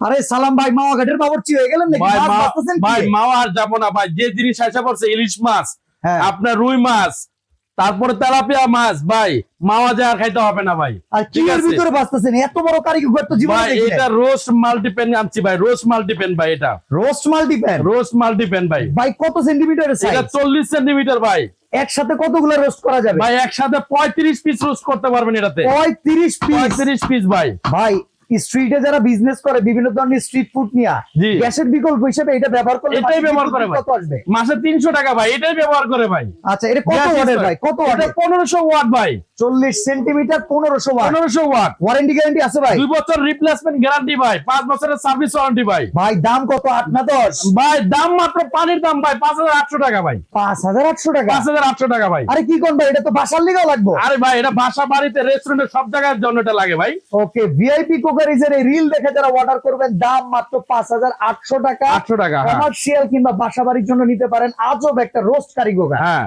আরে সালাম ভাই, মাওয়া ঘাটের বাবুর্চি হয়ে গেলেন নাকি? ভাই মাছ বাঁচতেছেন কি? ভাই মাওয়া আর যাবো না ভাই, যে জিনিস আসা পড়ছে ইলিশ মাছ, হ্যাঁ। আপনার রুই মাছ, তারপরে তেলাপিয়া মাছ, ভাই মাওয়া যা আর খাইতে হবে না ভাই। আর কি ঠিক এর আছে ভিতরে বাঁচতেছেন? এত বড় কারিগর তো জীবনে ভাই, দেখি এটা নাই। রোস্ট মাল্টিপেন আনছি ভাই, রোস্ট মাল্টিপেন ভাই, এটা রোস্ট মাল্টিপ্যান। রোস্ট মাল্টিপেন ভাই। ভাই কত সেন্টিমিটারের এটা সাইজ? 40 সেন্টিমিটার ভাই। একসাথে কতগুলো রোস্ট করা যাবে? ভাই একসাথে 35 পিস রোস্ট করতে পারবেন এটাতে। 35 পিস। 35 পিস ভাই। ভাই স্ট্রিটে যারা বিজনেস করে বিভিন্ন ধরনের স্ট্রিট ফুড নিয়ে, জি। গ্যাসের বিকল্প হিসেবে এটা ব্যবহার করলে এটাই ব্যবহার করে ভাই। কত আসবে? মাসে 300 টাকা ভাই, এটাই ব্যবহার করে ভাই। আচ্ছা, এটা কত গ্যাস ওয়াটের স্টোভ। ভাই? কত এটা ওয়াটের? 1500 ওয়াট ভাই। 40 centimetre 1500 watt. 1500 watt. Warranty guarantee আছে ভাই? 2 বছর রিপ্লেসমেন্ট গ্যারান্টি ভাই, 5 বছরের সার্ভিস ওয়ারেন্টি ভাই। ভাই দাম কত? 8 না 10? ভাই দাম মাত্র পানির দাম ভাই, 5800 টাকা ভাই। 5800 টাকা? 5800 টাকা ভাই। আরে কি কোন ভাই, এটা তো বাসার লিগাও লাগবে। আরে ভাই এটা বাসা বাড়িতে রেস্টুরেন্টে সব জায়গার জন্য এটা লাগে ভাই। ওকে, ভিআইপি কুকারিজের এই রিল দেখে যারা অর্ডার করবেন, দাম মাত্র 5800 টাকা। 800 টাকা, হ্যাঁ। কমার্শিয়াল কিংবা বাসাবাড়ির জন্য নিতে পারেন। আজব একটা রোস্ট কারিগর। হ্যাঁ